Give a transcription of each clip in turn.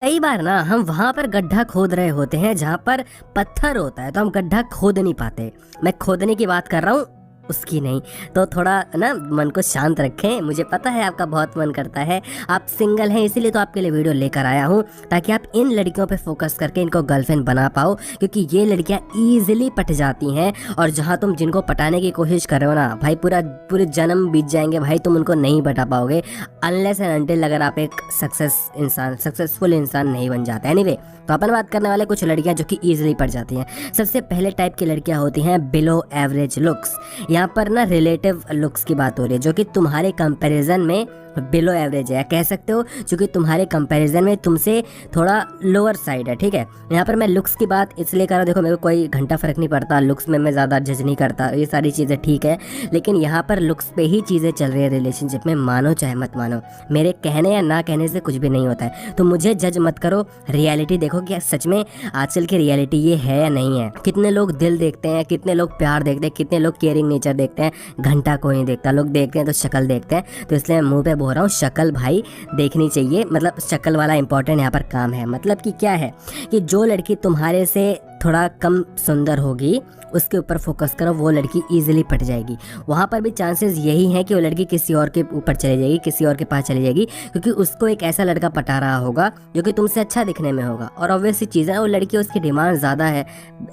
कई बार ना हम वहां पर गड्ढा खोद रहे होते हैं जहां पर पत्थर होता है, तो हम गड्ढा खोद नहीं पाते। मैं खोदने की बात कर रहा हूँ, उसकी नहीं। तो थोड़ा ना मन को शांत रखें। मुझे पता है आपका बहुत मन करता है, आप सिंगल हैं, इसीलिए तो आपके लिए वीडियो लेकर आया हूँ, ताकि आप इन लड़कियों पे फोकस करके इनको गर्लफ्रेंड बना पाओ। क्योंकि ये लड़कियां इजीली पट जाती हैं, और जहां तुम जिनको पटाने की कोशिश कर रहे हो ना भाई, पूरे जन्म बीत जाएंगे भाई, तुम उनको नहीं पटा पाओगे अनलेस एंड अनटिल अगर आप एक सक्सेसफुल इंसान नहीं बन जाते। एनीवे, तो अपन बात करने वाले कुछ लड़कियां जो कि इजीली पट जाती हैं। सबसे पहले टाइप की लड़कियां होती हैं बिलो एवरेज लुक्स। यहाँ पर ना रिलेटिव लुक्स की बात हो रही है, जो कि तुम्हारे कंपैरिजन में बिलो एवरेज है, कह सकते हो, जो कि तुम्हारे कंपैरिजन में तुमसे थोड़ा लोअर साइड है। ठीक है, यहाँ पर मैं लुक्स की बात इसलिए कर रहा हूँ, देखो मेरे को कोई घंटा फर्क नहीं पड़ता, लुक्स में मैं ज़्यादा जज नहीं करता, ये सारी चीज़ें ठीक है, लेकिन यहाँ पर लुक्स पे ही चीज़ें चल रही है रिलेशनशिप में, मानो चाहे मत मानो। मेरे कहने या ना कहने से कुछ भी नहीं होता है, तो मुझे जज मत करो, रियलिटी देखो कि सच में आजकल की रियलिटी ये है या नहीं है। कितने लोग दिल देखते हैं, कितने लोग प्यार देखते हैं, कितने लोग केयरिंग नेचर देखते हैं, घंटा कोई नहीं देखता। लोग देखते हैं तो शक्ल देखते हैं, तो इसलिए मैं मुंह पे बोल रहा हूँ, शक्ल भाई देखनी चाहिए। मतलब शक्ल वाला इंपॉर्टेंट यहाँ पर काम है। मतलब कि क्या है कि जो लड़की तुम्हारे से थोड़ा कम सुंदर होगी उसके ऊपर फोकस करो, वो लड़की इजीली पट जाएगी। वहाँ पर भी चांसेस यही हैं कि वो लड़की किसी और के ऊपर चली जाएगी, किसी और के पास चली जाएगी, क्योंकि उसको एक ऐसा लड़का पटा रहा होगा जो कि तुमसे अच्छा दिखने में होगा। और ऑब्वियसली चीज़ है, वो लड़की उसकी डिमांड ज़्यादा है,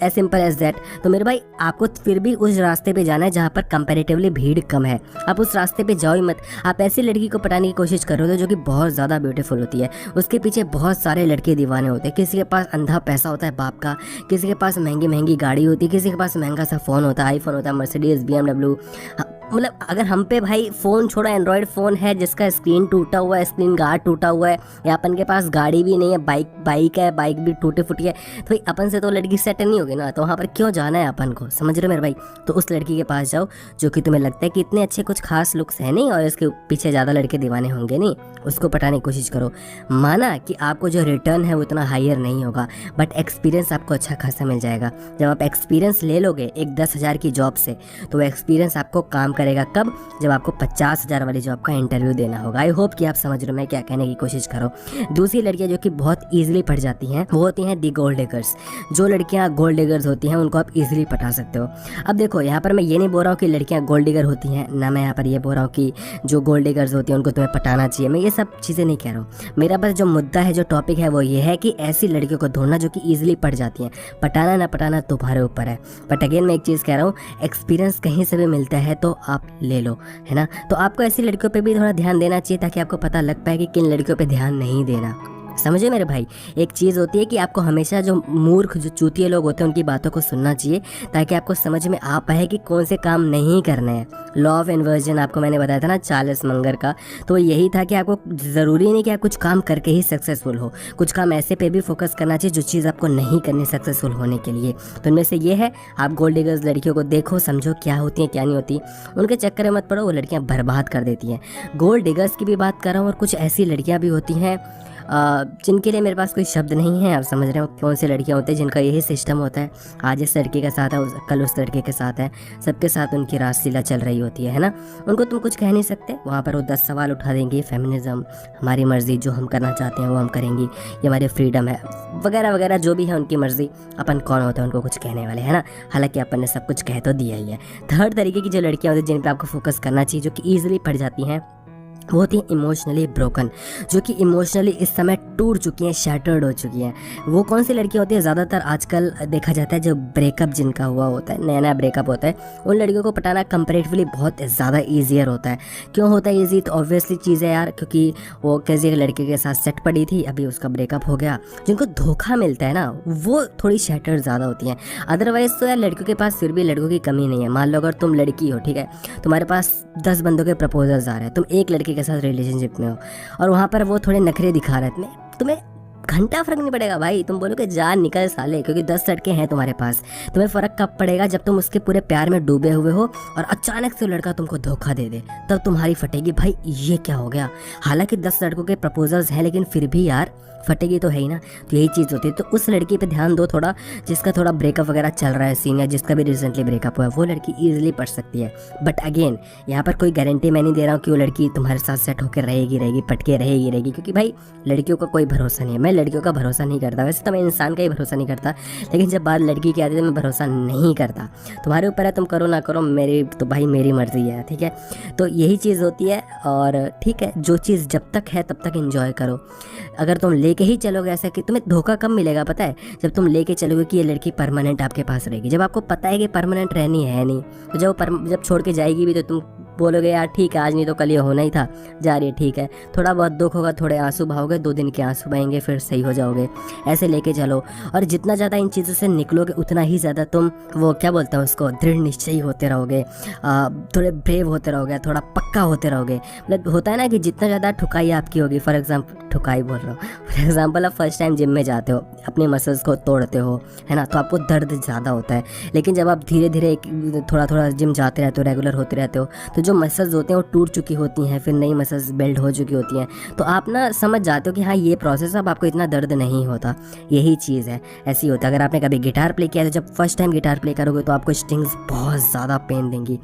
एज सिंपल एज दैट। तो मेरे भाई, आपको फिर भी उस रास्ते पे जाना है जहाँ पर कंपेरेटिवली भीड़ कम है। आप उस रास्ते पे जाओ ही मत। आप ऐसी लड़की को पटाने की कोशिश करो जो कि बहुत ज़्यादा ब्यूटीफुल होती है, उसके पीछे बहुत सारे लड़के दीवाने होते हैं। किसी के पास अंधा पैसा होता है बाप का, किसी के पास महंगी महंगी गाड़ी होती है, किसी के पास महंगा सा फ़ोन होता है, आईफोन होता है, मर्सिडीज, BMW। मतलब अगर हम पे भाई फ़ोन छोड़ो, एंड्रॉयड फ़ोन है जिसका स्क्रीन टूटा हुआ है, स्क्रीन गार्ड टूटा हुआ है, या अपन के पास गाड़ी भी नहीं है, बाइक है, बाइक भी टूटी फूटी है, तो भाई अपन से तो लड़की सेट नहीं होगी ना। तो वहाँ पर क्यों जाना है अपन को, समझ रहे हो मेरे भाई। तो उस लड़की के पास जाओ जो कि तुम्हें लगता है कि इतने अच्छे कुछ खास लुक्स है नहीं, और इसके पीछे ज़्यादा लड़के दीवाने होंगे नहीं, उसको पटाने की कोशिश करो। माना कि आपको जो रिटर्न है वो इतना हायर नहीं होगा, बट एक्सपीरियंस आपको अच्छा खासा मिल जाएगा। जब आप एक्सपीरियंस ले लोगे एक 10,000 की जॉब से, तो वो एक्सपीरियंस आपको काम करेगा कब, जब आपको 50,000 वाली जॉब का इंटरव्यू देना होगा। आई होप कि आप समझ रहे हो मैं क्या कहने की कोशिश करो। दूसरी लड़कियां जो कि बहुत ईजिली पट जाती हैं वो होती हैं दी गोल्ड डिगर्स। जो लड़कियां गोल्ड डिगर्स होती हैं उनको आप इजीली पटा सकते हो। अब देखो, यहाँ पर मैं ये नहीं बोल रहा हूँ कि लड़कियां गोल्ड डिगर होती हैं ना, मैं यहाँ पर ये बोल रहा हूँ कि जो गोल्ड डिगर्स होती हैं उनको तुम्हें पटाना चाहिए, मैं ये सब चीज़ें नहीं कह रहा हूँ। मेरा बस जो मुद्दा है, जो टॉपिक है, वो ये है कि ऐसी लड़कियों को ढूंढना जो कि ईजिली पट जाती हैं। पटाना ना पटाना तुम्हारे ऊपर है, बट अगेन मैं एक चीज़ कह रहा हूँ, एक्सपीरियंस कहीं से भी मिलता है तो आप ले लो, है ना। तो आपको ऐसी लड़कियों पे भी थोड़ा ध्यान देना चाहिए, ताकि आपको पता लग पाए कि किन लड़कियों पे ध्यान नहीं देना। समझे मेरे भाई। एक चीज़ होती है कि आपको हमेशा जो मूर्ख, जो चूतिए लोग होते हैं उनकी बातों को सुनना चाहिए, ताकि आपको समझ में आ पाए कि कौन से काम नहीं करने हैं। लॉ ऑफ इन्वर्जन आपको मैंने बताया था ना, चार्ल्स मंगर का, तो यही था कि आपको ज़रूरी नहीं कि आप कुछ काम करके ही सक्सेसफुल हो, कुछ काम ऐसे पे भी फोकस करना चाहिए जो चीज़ आपको नहीं करनी सक्सेसफुल होने के लिए। तो इनमें से ये है, आप गोल्ड डिगर्स लड़कियों को देखो, समझो क्या होती हैं क्या नहीं होती, उनके चक्कर में मत पड़ो, वो लड़कियाँ बर्बाद कर देती हैं। गोल्ड डिगर्स की भी बात कर रहा हूँ, और कुछ ऐसी लड़कियाँ भी होती हैं जिनके लिए मेरे पास कोई शब्द नहीं है। आप समझ रहे हो कौन सी लड़कियां होती हैं जिनका यही सिस्टम होता है, आज इस लड़के के साथ है, कल उस लड़के के साथ है, सबके साथ उनकी रासलीला चल रही होती है ना। उनको तुम कुछ कह नहीं सकते, वहाँ पर वो 10 सवाल उठा देंगे, फेमिनिज्म, हमारी मर्जी, जो हम करना चाहते हैं वो हम करेंगी, ये हमारी फ्रीडम है, वगैरह वगैरह, जो भी है उनकी मर्जी। अपन कौन होते हैं उनको कुछ कहने वाले, है ना। हालांकि अपन ने सब कुछ कह तो दिया ही है। थर्ड तरीके की जो लड़कियाँ होती हैं जिन पर आपको फोकस करना चाहिए, जो कि ईजिली पड़ जाती हैं, वो होती हैं इमोशनली ब्रोकन, जो कि इमोशनली इस समय टूट चुकी हैं, शैटर्ड हो चुकी हैं। वो कौन सी लड़कियाँ होती हैं, ज़्यादातर आजकल देखा जाता है जो ब्रेकअप जिनका हुआ होता है, नया नया ब्रेकअप होता है, उन लड़कियों को पटाना कंपैरेटिवली बहुत ज़्यादा ईजियर होता है। क्यों होता है ईजी, तो ऑब्वियसली चीज़ है यार, क्योंकि वो किसी लड़के के साथ सेट पड़ी थी, अभी उसका ब्रेकअप हो गया, जिनको धोखा मिलता है ना, वो थोड़ी शैटर्ड ज़्यादा होती हैं। अदरवाइज़ तो यार लड़कियों के पास फिर भी लड़कों की कमी नहीं है। मान लो अगर तुम लड़की हो, ठीक है, तुम्हारे पास 10 बंदों के प्रपोजल्स आ रहे हैं, तुम एक लड़के के साथ रिलेशनशिप में हो, और वहाँ पर वो थोड़े नखरे दिखा रहे हैं, तुम्हें घंटा फर्क नहीं पड़ेगा भाई, तुम बोलो कि जान निकल साले, क्योंकि 10 लड़के हैं तुम्हारे पास। तुम्हें फर्क कब पड़ेगा, जब तुम उसके पूरे प्यार में डूबे हुए हो और अचानक से लड़का तुमको धोखा दे दे, तब तुम्हारी फटेगी भाई, ये क्या हो गया। हालांकि 10 लड़कों के प्रपोजल्स हैं, लेकिन फिर भी यार फटेगी तो है ही ना। तो यही चीज़ होती है। तो उस लड़की पे ध्यान दो थोड़ा, जिसका थोड़ा ब्रेकअप वगैरह चल रहा है सीन, या जिसका भी रिसेंटली ब्रेकअप हुआ है, वो लड़की ईजिली पढ़ सकती है। बट अगेन यहाँ पर कोई गारंटी मैं नहीं दे रहा हूँ कि वो लड़की तुम्हारे साथ सेट होकर रहेगी पटके रहेगी, क्योंकि भाई लड़कियों का कोई भरोसा नहीं है। मैं लड़कियों का भरोसा नहीं करता, वैसे तो मैं इंसान का ही भरोसा नहीं करता, लेकिन जब बात लड़की की आती है तो मैं भरोसा नहीं करता। तुम्हारे ऊपर है, तुम करो ना करो, मेरी तो भाई मेरी मर्जी है, ठीक है। तो यही चीज़ होती है। और ठीक है, जो चीज़ जब तक है तब तक एंजॉय करो। अगर तुम लेके ही चलोगे ऐसा, कि तुम्हें धोखा कब मिलेगा पता है, जब तुम लेके चलोगे कि ये लड़की परमानेंट आपके पास रहेगी। जब आपको पता है कि परमानेंट रहनी है नहीं, तो जब छोड़ के जाएगी भी तो तुम बोलोगे यार ठीक है, आज नहीं तो कल ये होना ही था, जा रही है ठीक है, थोड़ा बहुत दुख होगा, थोड़े आंसू बहाओगे, 2 दिन के आंसू बहेंगे, फिर सही हो जाओगे। ऐसे लेके चलो। और जितना ज़्यादा इन चीज़ों से निकलोगे उतना ही ज़्यादा तुम वो क्या बोलते हैं उसको, दृढ़ निश्चयी होते रहोगे, थोड़े ब्रेव होते रहोगे, थोड़ा पक्का होते रहोगे। मतलब होता है ना कि जितना ज़्यादा ठुकाई आपकी होगी, फॉर एग्जाम्पल ठुकाई बोल रहा हूँ, फॉर एग्जाम्पल आप फर्स्ट टाइम जिम में जाते हो, अपने मसल्स को तोड़ते हो, है ना, तो आपको दर्द ज़्यादा होता है। लेकिन जब आप धीरे धीरे थोड़ा थोड़ा जिम जाते रहते हो, रेगुलर होते रहते हो, तो जो मसल्स होते हैं वो टूट चुकी होती हैं, फिर नई मसल्स बिल्ड हो चुकी होती हैं, तो आप ना समझ जाते हो कि हाँ ये प्रोसेस, अब आपको इतना दर्द नहीं होता। यही चीज़ है, ऐसी होता है। अगर आपने कभी गिटार प्ले किया है, तो जब फर्स्ट टाइम गिटार प्ले करोगे तो आपको स्ट्रिंग्स बहुत ज़्यादा पेन देंगी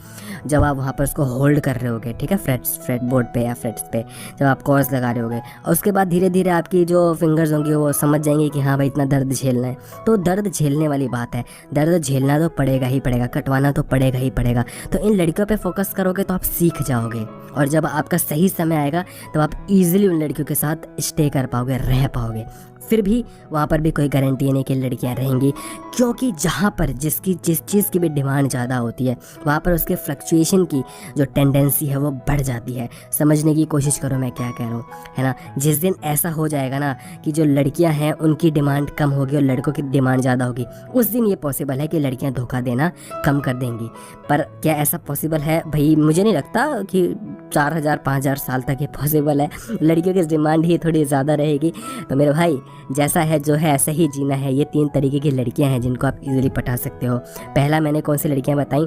जब आप वहाँ पर उसको होल्ड कर रहे होगे, ठीक है, फ्रेट बोर्ड पे या फ्रेट्स पे जब आप कॉर्ड्स लगा रहे होगे। और उसके बाद धीरे धीरे आपकी जो फिंगर्स होंगी वो समझ जाएंगी कि हाँ भाई इतना दर्द झेलना है। तो दर्द झेलने वाली बात है, दर्द झेलना तो पड़ेगा ही पड़ेगा, कटवाना तो पड़ेगा ही पड़ेगा। तो इन लड़कियों पे फोकस करोगे तो आप सीख जाओगे, और जब आपका सही समय आएगा तो आप इजीली उन लड़कियों के साथ स्टे कर पाओगे, रह पाओगे। फिर भी वहाँ पर भी कोई गारंटी नहीं कि लड़कियाँ रहेंगी, क्योंकि जहाँ पर जिस चीज़ की भी डिमांड ज़्यादा होती है वहाँ पर उसके फ्लक्चुएशन की जो टेंडेंसी है वो बढ़ जाती है। समझने की कोशिश करो मैं क्या कह रहा हूँ, है ना। जिस दिन ऐसा हो जाएगा ना कि जो लड़कियाँ हैं उनकी डिमांड कम होगी और लड़कों की डिमांड ज़्यादा होगी, उस दिन ये पॉसिबल है कि लड़कियाँ धोखा देना कम कर देंगी। पर क्या ऐसा पॉसिबल है भाई? मुझे नहीं लगता कि 4000-5000 साल तक ये पॉसिबल है। लड़कियों की डिमांड ही थोड़ी ज़्यादा रहेगी। तो मेरे भाई जैसा है जो है ऐसा ही जीना है। ये 3 तरीके की लड़कियां हैं जिनको आप इजीली पटा सकते हो। पहला मैंने कौन सी लड़कियां बताई?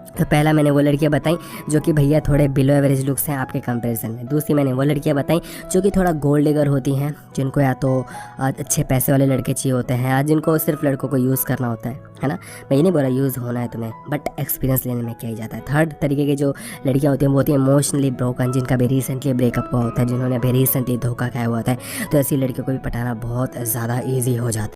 तो पहला मैंने वो लड़कियां बताई जो कि भैया थोड़े बिलो एवरेज लुक्स हैं आपके कंपैरिजन में। दूसरी मैंने वो लड़कियां बताई जो कि थोड़ा गोल्ड डिगर होती हैं, जिनको या तो अच्छे पैसे वाले लड़के चाहिए होते हैं, या जिनको सिर्फ लड़कों को यूज़ करना होता है ना। मैं ये नहीं बोल रहा यूज़ होना है तुम्हें, बट एक्सपीरियंस लेने में क्या ही जाता है। थर्ड तरीके की जो लड़कियाँ होती हैं वो होती हैं इमोशनली ब्रोकन, जिनका भी रिसेंटली ब्रेकअप हुआ होता है, जिन्होंने भी रिसेंटली धोखा खाया हुआ होता है। तो ऐसी लड़कियों को भी पटाना बहुत ज़्यादा ईजी हो जाता है।